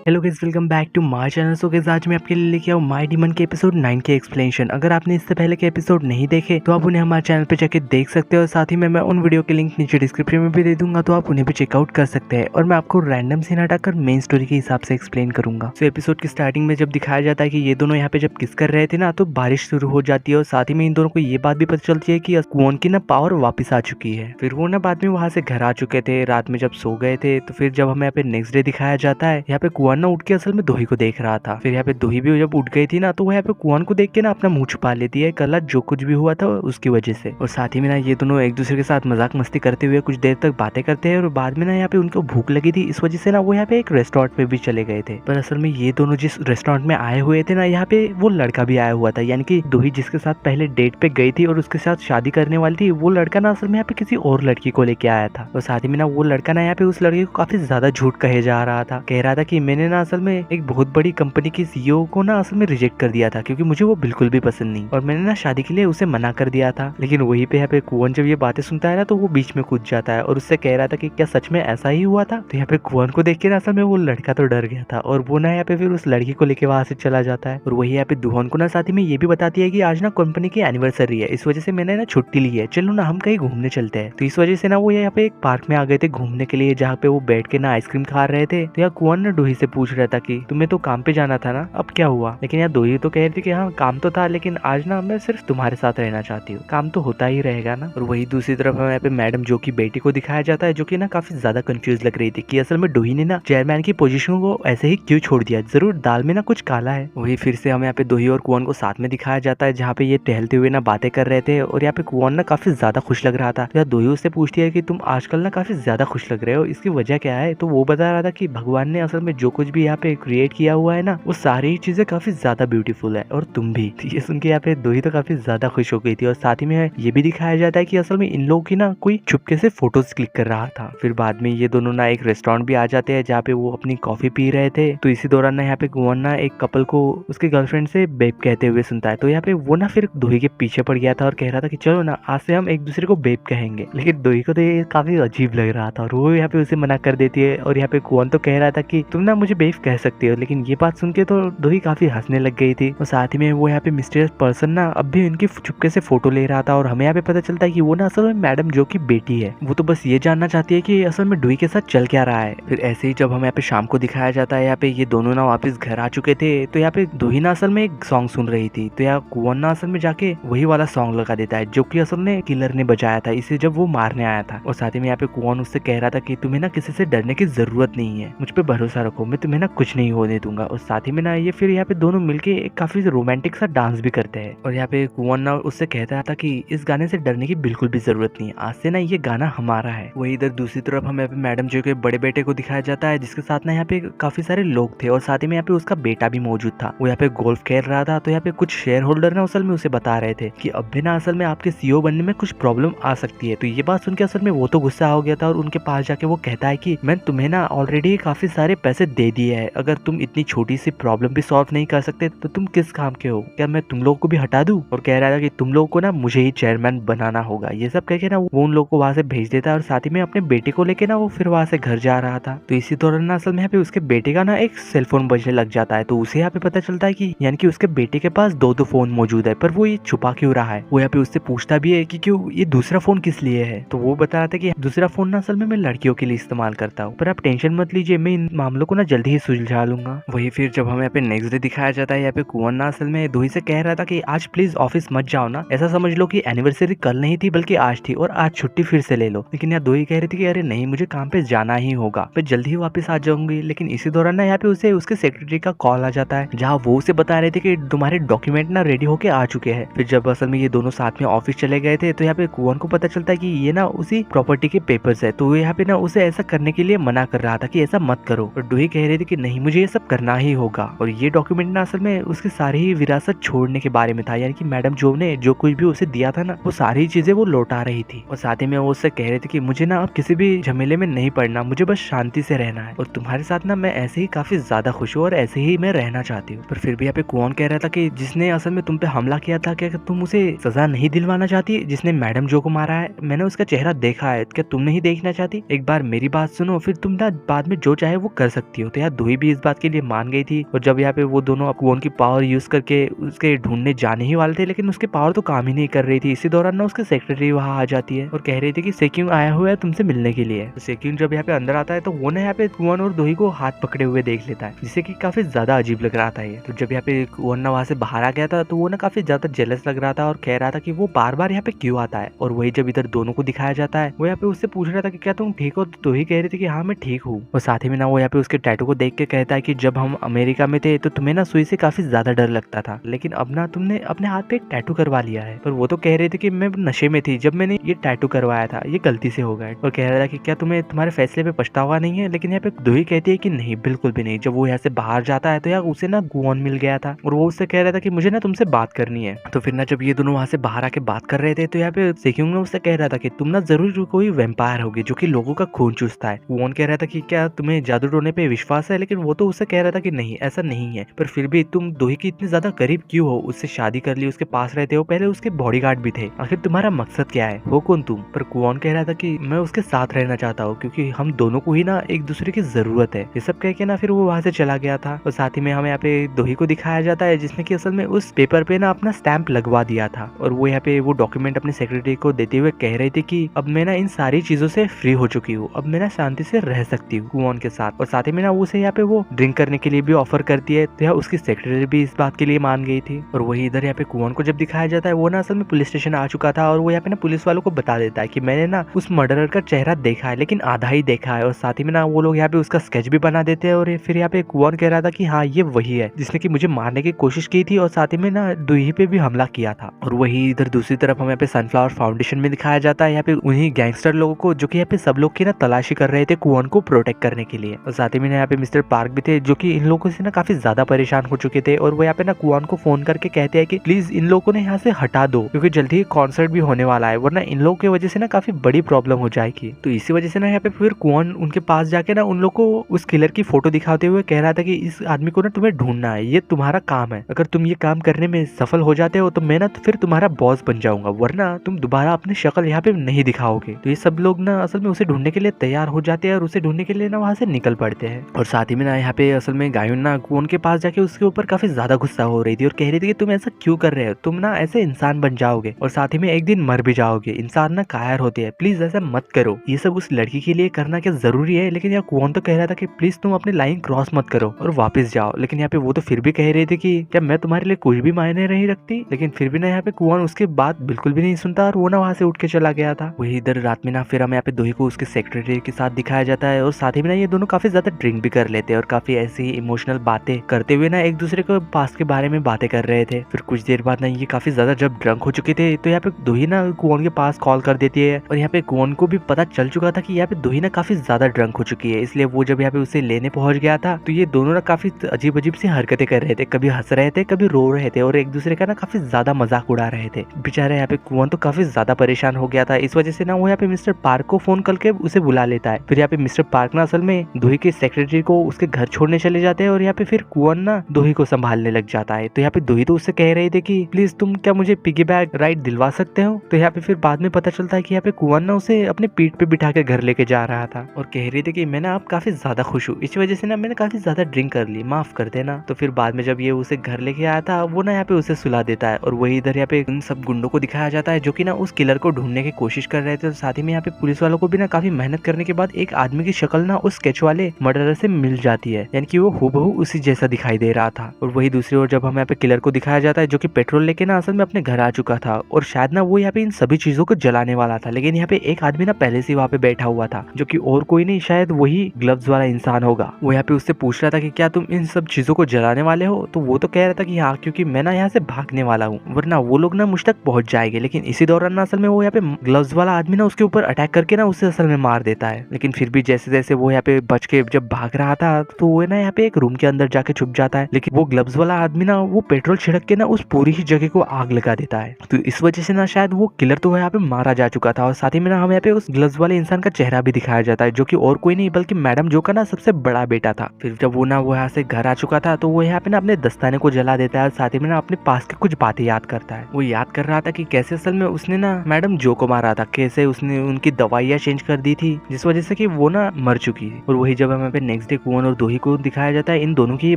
Hello guys, welcome back to my channel. So guys, आज मैं आपके लिए लेके आऊँ माय डिमन के एपिसोड 9 के एक्सप्लेनेशन। अगर आपने इससे पहले के एपिसोड नहीं देखे तो आप उन्हें हमारे चैनल पे जाके देख सकते हो। साथ ही में मैं उन वीडियो के लिंक नीचे डिस्क्रिप्शन में भी दे दूंगा, तो आप उन्हें भी चेकआउट कर सकते हैं। और मैं आपको रैंडम सीन हटाकर मेन स्टोरी के हिसाब से एक्सप्लेन करूंगा। सो एपिसोड की स्टार्टिंग में जब दिखाया जाता है कि ये दोनों यहाँ पे जब किस कर रहे थे ना, तो बारिश शुरू हो जाती है और साथ ही में इन दोनों को ये बात भी पता चलती है कि कुओन की ना पावर वापस आ चुकी है। फिर वो ना बाद में वहां से घर आ चुके थे, रात में जब सो गए थे। तो फिर जब हमें यहाँ पे नेक्स्ट डे दिखाया जाता है, यहाँ पे कुआन ना उठ के असल में दोही को देख रहा था। फिर यहाँ पे दोही भी जब उठ गई थी ना, तो वो यहाँ पे कुआन को देख के ना अपना मुंह छुपा लेती है, कल जो कुछ भी हुआ था उसकी वजह से। और साथ ही में ना ये दोनों एक दूसरे के साथ मजाक मस्ती करते हुए कुछ देर तक बातें करते हैं। और बाद में ना यहाँ पे उनको भूख लगी थी, इस वजह से ना वो यहाँ पे एक रेस्टोरेंट में भी चले गए थे। पर असल में ये दोनों जिस रेस्टोरेंट में आए हुए थे ना, यहाँ पे वो लड़का भी आया हुआ था, यानी कि दोही जिसके साथ पहले डेट पे गई थी और उसके साथ शादी करने वाली थी, वो लड़का ना असल में यहाँ पे किसी और लड़की को लेके आया था। और साथ ही में ना वो लड़का ना यहाँ पे उस लड़के को काफी ज्यादा झूठ कहे जा रहा था, कह रहा था कि मैंने ना असल में एक बहुत बड़ी कंपनी की सीईओ को ना असल में रिजेक्ट कर दिया था, क्योंकि मुझे वो बिल्कुल भी पसंद नहीं, और मैंने ना शादी के लिए उसे मना कर दिया था। लेकिन वहीं पे यहाँ पे कुआन जब ये बातें सुनता है ना, तो वो बीच में कूद जाता है और उससे कह रहा था कि क्या सच में ऐसा ही हुआ था। तो यहाँ पे कुआन को देख के ना असल में वो लड़का तो डर गया था, और वो ना यहाँ पे फिर उस लड़की को लेके वहां से चला जाता है। और वही यहाँ पे दुहान को ना साथ ही में ये भी बताती है कि आज ना कंपनी की एनिवर्सरी है, इस वजह से मैंने ना छुट्टी ली है, चलो ना हम कहीं घूमने चलते हैं। तो इस वजह से ना वो यहाँ पे एक पार्क में आ गए थे घूमने के लिए, जहाँ पे वो बैठ के ना आइसक्रीम खा रहे थे। तो यहाँ कुआन ना डोही से पूछ रहा था कि तुम्हें तो काम पे जाना था ना, अब क्या हुआ। लेकिन यार दोही तो कह रही थी कि हाँ काम तो था, लेकिन आज ना मैं सिर्फ तुम्हारे साथ रहना चाहती हूँ, काम तो होता ही रहेगा ना। और वही दूसरी तरफ हमें यहाँ पे मैडम जो की बेटी को दिखाया जाता है, जो की ना काफी ज्यादा कंफ्यूज लग रही थी कि असल में डोही ने ना चेयरमैन की पोजीशन को ऐसे ही क्यों छोड़ दिया, जरूर दाल में ना कुछ काला है। वही फिर से हमें यहाँ पे दोही और कुआन को साथ में दिखाया जाता है, जहाँ पे ये टहलते हुए ना बातें कर रहे थे। और यहाँ पे कुआन ना काफी ज्यादा खुश लग रहा था। तो दोही उससे पूछती है कि तुम आजकल ना काफी ज्यादा खुश लग रहे हो, इसकी वजह क्या है। तो वो बता रहा था कि भगवान ने असल में जो कुछ भी यहाँ पे क्रिएट किया हुआ है ना, वो सारी चीजें काफी ज्यादा ब्यूटीफुल है, और तुम भी। ये सुन के यहाँ पे दोही तो काफी ज्यादा खुश हो गई थी। और साथ ही में ये भी दिखाया जाता है कि असल में इन लोगों की ना कोई चुपके से फोटोज क्लिक कर रहा था। फिर बाद में ये दोनों ना एक रेस्टोरेंट भी आ जाते हैं, जहाँ पे वो अपनी कॉफी पी रहे थे। तो इसी दौरान ना यहाँ पे कुआन ना एक कपल को उसके गर्लफ्रेंड से बेब कहते हुए सुनता है। तो यहाँ पे वो ना फिर दोही के पीछे पड़ गया था और कह रहा था कि चलो ना आज से हम एक दूसरे को बेब कहेंगे। लेकिन दोही को तो ये काफी अजीब लग रहा था, और वो यहाँ पे उसे मना कर देती है। और यहाँ पे कुआन तो कह रहा था कि तुम ना मुझे बेब कह सकती हो। लेकिन ये बात सुन के तो दोही काफी हंसने लग गई थी। और साथ ही में वो यहाँ पे मिस्टीरियस पर्सन ना अब भी इनकी चुपके से फोटो ले रहा था। और हमें यहाँ पे पता चलता है कि वो ना असल में मैडम जो की बेटी है, वो तो बस ये जानना चाहती है कि असल में डोही के साथ चल क्या रहा है। फिर ऐसे ही जब हमें यहाँ पे शाम को दिखाया जाता है, यहाँ पे ये दोनों ना वापस घर आ चुके थे। तो यहाँ पे दोही ना असल में एक सॉन्ग सुन रही थी, तो यहाँ कुआन ना असल में जाके वही वाला सॉन्ग लगा देता है जो कि असल में किलर ने बजाया था, इसे जब वो मारने आया था। और साथ ही में यहाँ पे कुआन उससे कह रहा था कि तुम्हें ना किसी से डरने की जरूरत नहीं है, मुझ पे भरोसा रखो, मैं तुम्हें ना कुछ नहीं होने दूंगा। और साथ ही में ना ये फिर यहाँ पे दोनों मिलके एक काफी रोमांटिक सा डांस भी करते हैं। और यहाँ पे कुआन ना उससे कहता था कि इस गाने से डरने की बिल्कुल भी जरूरत नहीं है, आज से ना ये गाना हमारा है। वही इधर दूसरी तरफ हमें मैडम जो के बड़े बेटे को दिखाया जाता है, जिसके साथ ना यहाँ पे काफी सारे लोग थे। और साथ ही में यहाँ पे उसका बेटा भी मौजूद था, वो यहाँ पे गोल्फ खेल रहा था। तो यहाँ पे कुछ शेयर होल्डर ना असल में उसे बता रहे थे कि अब भी ना असल में आपके सीईओ बनने में कुछ प्रॉब्लम आ सकती है। तो ये बात सुन के असल में वो तो गुस्सा हो गया था, और उनके पास जाके वो कहता है कि मैं तुम्हें ना ऑलरेडी काफी सारे पैसे दे दिए है, अगर तुम इतनी छोटी सी प्रॉब्लम भी सॉल्व नहीं कर सकते तो तुम किस काम के हो, क्या मैं तुम लोगों को भी हटा दूं। और कह रहा था कि तुम लोगों को ना मुझे ही चेयरमैन बनाना होगा। ये सब कह के ना वो उन लोगों को वहां से भेज देता है। और साथ ही में अपने बेटे को लेके ना वो फिर वहां से घर जा रहा था। तो इसी दौरान ना असल में यहाँ पे उसके बेटे का ना एक सेलफोन बजने लग जाता है। तो उसे यहाँ पे पता चलता है कि यानी कि उसके बेटे के पास दो फोन मौजूद है, पर वो ये छुपा क्यों रहा है। वो यहाँ पे उससे पूछता भी है कि क्यों ये दूसरा फोन किस लिए है। तो वो बता रहा था कि दूसरा फोन ना असल में मैं लड़कियों के लिए इस्तेमाल करता हूँ, पर आप टेंशन मत लीजिए, मैं इन मामलों को ना जल्दी ही सुलझा लूंगा। वही फिर जब हमें यहाँ पे नेक्स्ट डे दिखाया जाता है, यहाँ पे कुआन ना असल में दोही से कह रहा था कि आज प्लीज ऑफिस मत जाओ ना, ऐसा समझ लो कि एनिवर्सरी कल नहीं थी बल्कि आज थी, और आज छुट्टी फिर से ले लो। लेकिन यहाँ दोही कह रही थी कि अरे नहीं, मुझे काम पे जाना ही होगा, मैं जल्दी ही वापस आ जाऊंगी। लेकिन इसी दौरान ना यहाँ पे उसे उसके सेक्रेटरी का कॉल आ जाता है, जहाँ वो उसे बता रहे थे कि तुम्हारे डॉक्यूमेंट ना रेडी होके आ चुके हैं। फिर जब असल में ये दोनों साथ में ऑफिस चले गए थे, तो यहाँ पे कुआन को पता चलता है कि ये ना उसी प्रॉपर्टी के पेपर्स है। तो वो यहाँ पे ना उसे ऐसा करने के लिए मना कर रहा था कि ऐसा मत करो। और डोही कह रही थी कि नहीं, मुझे ये सब करना ही होगा। और ये डॉक्यूमेंट ना असल में उसकी सारी ही विरासत छोड़ने के बारे में था, यानी कि मैडम जो ने जो कुछ भी उसे दिया था ना, वो सारी चीजें वो लौटा रही थी। और साथ ही में वो उससे कह रहे थे कि मुझे ना अब किसी भी झमेले में नहीं पड़ना, मुझे बस शांति से रहना है, और तुम्हारे साथ ना मैं ऐसे ही काफी ज्यादा खुश हूँ और ऐसे ही मैं रहना चाहती हूँ। पर फिर भी यहाँ पे कुआन कह रहा था कि जिसने असल में तुम पे हमला किया था, क्या तुम उसे सजा नहीं दिलवाना चाहती? जिसने मैडम जो को मारा है, मैंने उसका चेहरा देखा है, क्या तुम नहीं देखना चाहती? एक बार मेरी बात सुनो, फिर तुम ना बाद में जो चाहे वो कर सकती हो, तो यार दोही भी इस बात के लिए मान गई थी। और जब यहाँ पे वो दोनों क्वोन की पावर यूज करके उसके ढूंढने जाने ही वाले थे, लेकिन उसकी पावर तो काम ही नहीं कर रही थी। इसी दौरान ना उसके सेक्रेटरी वहाँ आ जाती है और कह रही थी कि सेक्यूंग आया हुआ है तुमसे मिलने के लिए। तो सेक्यूंग जब यहाँ पे अंदर आता है तो वो ना यहाँ पे क्वोन और दोही को हाथ पकड़े हुए देख लेता है, जिससे कि काफी ज्यादा अजीब लग रहा था ये। तो जब यहाँ पे क्वोन ना वहाँ से बाहर आ गया था तो वो ना काफी ज्यादा जेलस लग रहा था और कह रहा था कि वो बार बार यहाँ पे क्यों आता है। और वही जब इधर दोनों को दिखाया जाता है, वो यहाँ पे उससे पूछ रहा था कि क्या तुम ठीक हो, तो ही कह रही थी कि हाँ मैं ठीक हूँ। और साथ ही में ना वो यहाँ पे उसके टैटू को देख के कहता है कि जब हम अमेरिका में थे तो तुम्हें ना सुई से काफी ज्यादा डर लगता था, लेकिन अब ना तुमने अपने हाथ पे एक टैटू करवा लिया है। पर वो तो कह रही थी कि मैं नशे में थी जब मैंने ये टैटू करवाया था, ये गलती से हो गया। और कह रहा था कि क्या तुम्हें तुम्हारे फैसले पे पछतावा नहीं है, लेकिन यहाँ पे दोही कहती है कि नहीं बिल्कुल भी नहीं। जब वो यहाँ से बाहर जाता है तो यार उसे ना क्वोन मिल गया था और वो उससे कह रहा था कि मुझे ना तुमसे बात करनी है। तो फिर ना जब ये दोनों वहाँ से बाहर आके बात कर रहे थे तो यहाँ पे सेक्यूंग ने उससे कह रहा था कि तुम ना जरूर कोई वैम्पायर होगी जो कि लोगों का खून चूसता है। क्वोन कह रहा था कि क्या तुम्हें जादू टोने पे विश्वास है, लेकिन वो तो उससे कह रहा था कि नहीं ऐसा नहीं है, पर फिर भी तुम दोही की इतने ज्यादा करीब क्यों हो, उससे शादी कर ली, उसके पास रहते हो, पहले उसके बॉडीगार्ड भी थे, आखिर तुम्हारा मकसद क्या है, हो कौन तुम। पर क्वोन कह रहा था कि मैं उसके साथ रहना चाहता हूँ क्योंकि हम दोनों को ही ना एक दूसरे की जरूरत है। ये सब कह के ना फिर वो वहाँ से चला गया था। और साथ ही में हमें यहाँ पे दोही को दिखाया जाता है जिसने की असल में उस पेपर पे ना अपना स्टैंप लगवा दिया था। और वो यहाँ पे वो डॉक्यूमेंट अपने सेक्रेटरी को देते हुए कह रही थी कि अब मैं ना इन सारी चीजों से फ्री हो चुकी हूँ, अब मैं ना शांति से रह सकती हूँ क्वोन के साथ। और साथ ही में ना उसे यहाँ पे वो ड्रिंक करने के लिए भी ऑफर करती है, तो यहाँ उसकी सेक्रेटरी भी इस बात के लिए मान गई थी। और वही इधर यहाँ पे क्वोन को जब दिखाया जाता है वो ना असल में पुलिस स्टेशन आ चुका था और वो यहाँ पे ना पुलिस वालों को बता देता है कि मैंने ना उस मर्डरर का चेहरा देखा है, लेकिन आधा ही देखा है। और साथ ही में ना वो लोग यहाँ पे उसका स्केच भी बना देते हैं। और फिर यहाँ पे क्वोन कह रहा था कि हाँ ये वही है जिसने की मुझे मारने की कोशिश की थी और साथ ही में ना दोही पे भी हमला किया था। और वही इधर दूसरी तरफ हमें यहाँ पे सनफ्लावर फाउंडेशन में दिखाया जाता है, यहाँ पे उन्हीं गैंगस्टर लोगों को जो कि यहाँ पे सब लोग की ना तलाशी कर रहे थे क्वोन को प्रोटेक्ट करने के लिए। और साथ ही में यहाँ पे मिस्टर पार्क भी थे जो कि इन लोगों से ना काफी ज्यादा परेशान हो चुके थे। और वो यहाँ पे ना क्वोन को फोन करके कहते हैं कि प्लीज इन लोगों को यहाँ से हटा दो क्योंकि जल्दी ही कॉन्सर्ट भी होने वाला है, वरना इन लोगों की वजह से ना काफी बड़ी प्रॉब्लम हो जाएगी। तो इसी वजह से ना यहाँ पे फिर क्वोन उनके पास जाके ना उन लोग को उस किलर की फोटो दिखाते हुए कह रहा था कि इस आदमी को ना तुम्हें ढूंढना है, ये तुम्हारा काम है, अगर तुम ये काम करने में सफल हो जाते हो तो मैं ना फिर तुम्हारा बॉस बन जाऊंगा, वरना तुम दोबारा अपनी शक्ल यहाँ पे नहीं दिखाओगे। तो ये सब लोग ना असल में उसे ढूंढने के लिए तैयार हो जाते हैं और उसे ढूंढने के लिए ना वहाँ से निकल पड़ते हैं। और साथ ही में ना यहाँ पे असल में गायुन ना क्वोन के पास जाके उसके ऊपर काफी ज्यादा गुस्सा हो रही थी और कह रही थी कि तुम ऐसा क्यों कर रहे हो, तुम ना ऐसे इंसान बन जाओगे और साथ ही में एक दिन मर भी जाओगे, इंसान ना कायर होते हैं, प्लीज ऐसा मत करो, ये सब उस लड़की के लिए करना क्या जरूरी है। लेकिन यहाँ क्वोन तो कह रहा था कि प्लीज तुम अपनी लाइन क्रॉस मत करो और वापस जाओ। लेकिन यहाँ पे वो तो फिर भी कह रही थी कि क्या मैं तुम्हारे लिए कुछ भी मायने नहीं रखती। लेकिन फिर भी ना यहाँ पे क्वोन उसके बात बिल्कुल भी नहीं सुनता और वो ना वहाँ से उठ के चला गया था। वही इधर रात में ना फिर हमें यहाँ पे दोही को उसके सेक्रेटरी के साथ दिखाया जाता है और साथ ही में ना ये दोनों काफी ज्यादा ड्रिंक भी कर लेते हैं और काफी ऐसी इमोशनल बातें करते हुए ना एक दूसरे को पास्ट के बारे में बातें कर रहे थे। फिर कुछ देर बाद ना ये काफी ज्यादा जब ड्रंक हो चुके थे तो यहाँ पे दोही ना क्वोन के पास कॉल कर देती है और यहाँ पे क्वोन को भी पता चल चुका था कि यहाँ पे दोही ना काफी ज्यादा ड्रंक हो चुकी है, इसलिए वो जब यहाँ पे उसे लेने पहुंच गया था तो ये दोनों ना काफी अजीब अजीब सी हरकतें कर रहे थे, कभी हंस रहे थे कभी रो रहे थे और एक दूसरे का ना काफी ज्यादा मजाक उड़ा रहे थे। बेचारे यहाँ पे क्वोन तो काफी ज्यादा परेशान हो गया था, इस वजह से ना वो यहाँ पे मिस्टर पार्क को फोन करके उसे बुला लेता है। फिर यहाँ पे मिस्टर पार्क ना असल में दोही के सेक्रेटरी को उसके घर छोड़ने चले जाते हैं और यहाँ पे फिर क्वोन ना दोही को संभालने लग जाता है। तो यहाँ पे दोही तो उससे कह रही थी कि प्लीज तुम क्या मुझे पिगी बैग राइड दिलवा सकते हो। तो यहाँ पे फिर बाद में पता चलता है कि यहाँ पे क्वोन ना उसे अपने पीठ पे बिठा के घर लेके जा रहा था और कह रही थी कि मैं ना आप काफी ज्यादा खुश हूँ, इस वजह से ना मैंने काफी ज्यादा ड्रिंक कर ली, माफ कर देना। तो फिर बाद में जब ये उसे घर लेके आया था वो ना यहाँ पे उसे सुला देता है और वही इधर यहाँ पे उन सब गुंडों को दिखाया जाता है जो कि ना उस किलर को ढूंढने की कोशिश कर रहे थे। और साथ ही में यहाँ पे पुलिस वालों को भी ना काफी मेहनत करने के बाद एक आदमी की शक्ल ना उस स्केच वाले मर्डरर से मिल जाती है, यानी कि वो हूबहू उसी जैसा दिखाई दे रहा था। और वही दूसरी ओर जब हमें यहाँ पे किलर को दिखाया जाता है जो कि पेट्रोल लेके ना असल में अपने घर आ चुका था और शायद ना वो यहाँ पे इन सभी चीजों को जलाने वाला था, लेकिन यहाँ पे एक आदमी ना पहले से वहाँ पे बैठा हुआ था जो कि और कोई नहीं शायद वही ग्लव्स वाला इंसान होगा। वो यहाँ पे उससे पूछ रहा था कि क्या तुम इन सब चीजों को जलाने वाले हो। तो वो तो कह रहा था कि हाँ, क्योंकि मैं ना यहाँ से भागने वाला हूँ वरना वो लोग ना मुझ तक पहुंच जाएंगे। लेकिन इसी दौरान ना असल में वो यहाँ पे ग्लव्स वाला आदमी ना उसके ऊपर अटैक करके ना उसे असल में मार देता है। लेकिन फिर भी जैसे जैसे वो यहाँ पे बच के जब भाग रहा था तो वो ना यहाँ पे एक रूम के अंदर जाके छुप जाता है, लेकिन वो ग्लव्स वाला आदमी ना वो पेट्रोल छिड़क के ना उस पूरी ही जगह को आग लगा देता है। तो इस वजह से ना शायद वो किलर तो यहाँ पे मारा जा चुका था और साथ ही में ना हमें यहाँ पे उस ग्लव्स वाले इंसान का चेहरा भी दिखाया जाता है जो कि और कोई नहीं बल्कि मैडम जो का ना सबसे बड़ा बेटा था। फिर जब वो ना वो यहाँ से घर आ चुका था तो वो यहाँ पे ना अपने दस्ताने को जला देता है, साथ ही में ना अपने पास के कुछ बातें याद करता है। वो याद कर रहा था कि कैसे असल में उसने ना मैडम जो को मारा था, कैसे उसने उनकी दवाइयाँ चेंज कर दी थी जिस वजह से कि वो ना मर चुकी थी। और वही जब हम यहाँ पे नेक्स्ट नेक्स्ट डे कुवन और दोही को दिखाया जाता है। इन दोनों की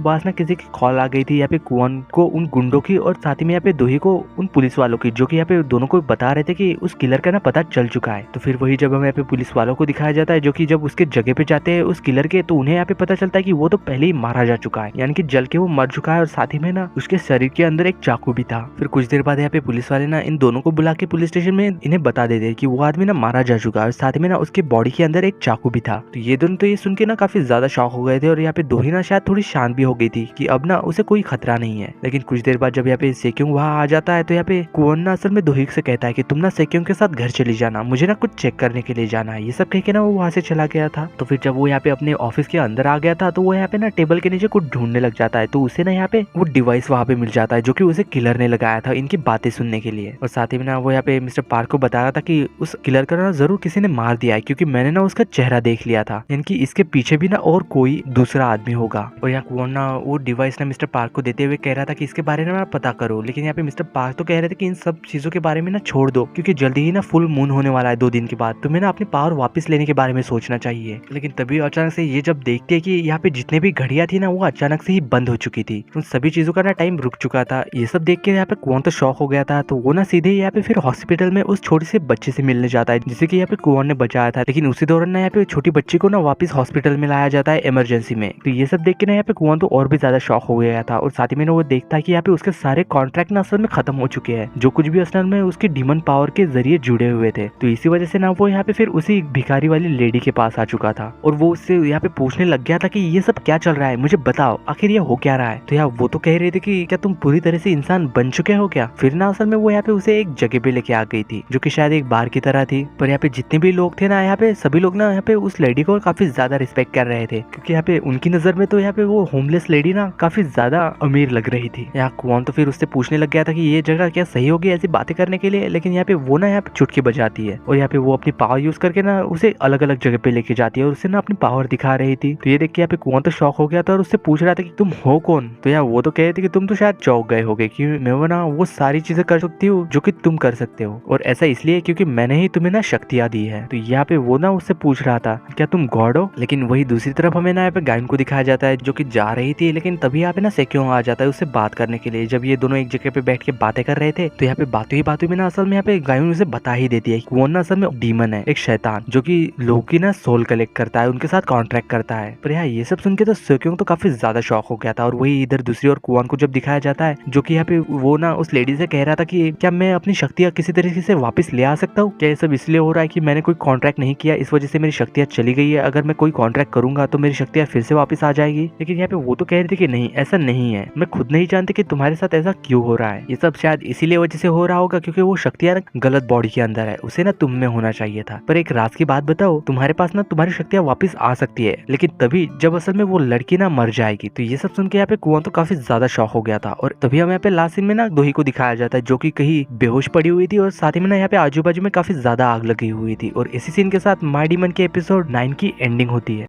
बात ना किसी की कॉल आ गई थी यहाँ पे कुवन को उन गुंडों की, और साथ ही में यहाँ पे दोही को उन पुलिस वालों की, जो कि यहाँ पे दोनों को बता रहे थे कि उस किलर का ना पता चल चुका है। तो फिर वही जब हमें यहाँ पे पुलिस वालों को दिखाया जाता है, जो कि जब उसके जगह पे जाते हैं उस किलर के, तो उन्हें यहाँ पे पता चलता है कि वो तो पहले ही मारा जा चुका है, यानी कि जल के वो मर चुका है, और साथ ही में ना उसके शरीर के अंदर एक चाकू भी था। फिर कुछ देर बाद यहाँ पे पुलिस वाले ना इन दोनों को बुला के पुलिस स्टेशन में इन्हें बता देते हैं कि वो आदमी ना मारा जा चुका है, और साथ में ना उसके बॉडी के अंदर एक चाकू भी था। तो ये दोनों तो ये सुन के ना काफी ज्यादा शॉक हो गए थे, और यहाँ पे दोही ना शायद थोड़ी शांत भी हो गई थी कि अब ना उसे कोई खतरा नहीं है। लेकिन कुछ देर बाद जब यहाँ पे सेक्योंग वहाँ आ जाता है, तो यहाँ पे कुवन ना असल में दोही से कहता है कि तुम ना सेक्योंग के साथ घर चली जाना, मुझे ना कुछ चेक करने के लिए जाना है। ये सब कह के ना वो वहाँ से चला गया था। तो फिर जब वो यहाँ पे अपने ऑफिस के अंदर आ गया था, तो वो यहाँ पे ना टेबल के नीचे कुछ ढूंढने लग जाता है। तो उसे ना यहाँ पे वो डिवाइस वहाँ पे मिल जाता है, जो कि उसे किलर ने लगाया था इनकी बातें सुनने के लिए। और साथ ही में ना वो यहाँ पे मिस्टर पार्क को बता रहा था कि उस किलर का ना जरूर किसी ने मार दिया है, क्योंकि मैंने ना उसका चेहरा देख लिया था, यानी कि इसके पीछे भी ना और कोई दूसरा आदमी होगा। और यहाँ कुवन ना वो डिवाइस ना मिस्टर पार्क को देते हुए कह रहा था कि इसके बारे में पता करो। लेकिन यहाँ पे मिस्टर पार्क तो कह रहे थे कि इन सब चीजों के बारे में ना छोड़ दो, क्योंकि जल्दी ही ना फुल मून होने वाला है 2 दिन के बाद, तुम्हें ना अपनी पावर वापस लेने के बारे में सोचना चाहिए। लेकिन तभी अचानक से ये जब देखते हैं कि यहाँ पे जितने भी घड़ियां थी ना वो अचानक से ही बंद हो चुकी थी, उन सभी चीजों का ना टाइम रुक चुका था। ये सब देख के यहाँ पे कुवन तो शॉक हो गया था। तो वो ना सीधे यहाँ पे फिर हॉस्पिटल में उस छोटी सी बच्चे से मिलने जाता है, जिसे कि यहाँ पे कुवन ने बचाया था। लेकिन उसी दौरान ना यहाँ पे छोटी बच्ची को ना वापस हॉस्पिटल में लाया जाता है इमरजेंसी में। तो ये सब देख के ना यहाँ पे कुवन तो और भी ज्यादा शॉक हो गया था। और साथ ही में वो देखता है कि यहाँ पे उसके सारे कॉन्ट्रैक्ट ना असल में खत्म हो चुके हैं, जो कुछ भी असल में उसके डीमन पावर के जरिए जुड़े हुए थे। तो इसी वजह से ना वो यहाँ पे फिर उसी भिखारी वाली लेडी के पास आ चुका था, और वो उससे यहाँ पे पूछने लग गया था कि ये सब क्या चल रहा है, मुझे बताओ आखिर ये हो क्या रहा है। तो यार वो तो कह रहे थे कि क्या तुम पूरी तरह से इंसान बन चुके हो क्या। फिर ना असल में वो यहाँ पे उसे एक जगह पे लेके आ गई थी, जो कि शायद एक बार की तरह थी। पर यहाँ पे जितने भी लोग थे ना, यहाँ पे सभी लोग ना यहाँ पे उस लेडी को काफी ज्यादा रिस्पेक्ट कर रहे थे, क्योंकि यहाँ पे उनकी नजर में तो यहाँ पे वो होमलेस लेडी ना काफी ज्यादा अमीर लग रही थी। यहाँ कुवन तो फिर उससे पूछने लग गया था कि ये जगह क्या सही होगी ऐसी बातें करने के लिए। लेकिन यहाँ पे वो ना यहाँ पे चुटकी बजाती है, और यहाँ पे वो अपनी पावर यूज करके ना उसे अलग अलग जगह पे लेके जाती है, और उसे ना अपनी पावर दिखा रही थी। तो ये देख के यहाँ पे कुवन तो शॉक हो गया था, और उससे पूछ रहा था कि तुम हो कौन। तो यार वो तो कह रहे थे कि तुम तो शायद चौंक गए होगे कि मैं वो ना वो सारी चीजें कर सकती हूँ जो कि तुम कर सकते हो, और ऐसा इसलिए क्योंकि मैंने ही तुम्हें ना शक्तियां दी है। तो यहाँ पे वो ना उससे पूछ रहा था क्या तुम गॉड हो। लेकिन वही दूसरी तरफ हमें ना यहाँ पे गायन को दिखाया जाता है, जो कि जा रही थी। लेकिन तभी यहाँ पे ना सेक्योंग आ जाता है उससे बात करने के लिए। जब ये दोनों एक जगह पे बैठ के बातें कर रहे थे, तो यहाँ पे बातों में ना असल में यहाँ पे गायन उसे बता ही देती है कुवन ना असल में डीमन है, एक शैतान, जो कि लोगों की ना सोल कलेक्ट करता है, उनके साथ कॉन्ट्रैक्ट करता है। पर यहाँ ये सब सुन के तो सेक्योंग तो काफी ज्यादा शॉक हो गया था। और वही इधर दूसरी ओर कुवन को जब दिखाया जाता है, जो कि यहाँ पे वो ना उस लेडी से कह रहा था कि क्या मैं अपनी शक्तियां किसी तरीके से वापस ले आ सकता हूँ। क्या ये सब इसलिए हो रहा है कि मैंने कोई कॉन्ट्रैक्ट नहीं किया, इस वजह से मेरी शक्तियां चली गई है। अगर मैं कोई कॉन्ट्रैक्ट करूंगा तो मेरी शक्तियां फिर से वापस आ जाएगी। लेकिन यहाँ पे वो तो कह रही थी कि नहीं, ऐसा नहीं है, मैं खुद नहीं जानती कि तुम्हारे साथ ऐसा क्यों हो रहा है। ये सब शायद इसीलिए वजह से हो रहा होगा क्योंकि वो शक्तियां गलत बॉडी के अंदर है, उसे ना तुम में होना चाहिए था। पर एक राज की बात बताओ, तुम्हारे पास ना तुम्हारी शक्तियां वापस आ सकती है, लेकिन तभी जब असल में वो लड़की ना मर जाएगी। तो ये सब सुन के यहाँ पे कुवन तो काफी ज्यादा शॉक हो गया था। और तभी हमें यहाँ पे लास्ट सीन में ना दोही को दिखाया जाता है, जो कि कहीं बेहोश पड़ी हुई थी, और साथ ही में ना यहाँ पे आजू बाजू में काफी ज्यादा आग लगी हुई थी। और इसी सीन के साथ माय डीमन के एपिसोड 9 की एंडिंग होती है।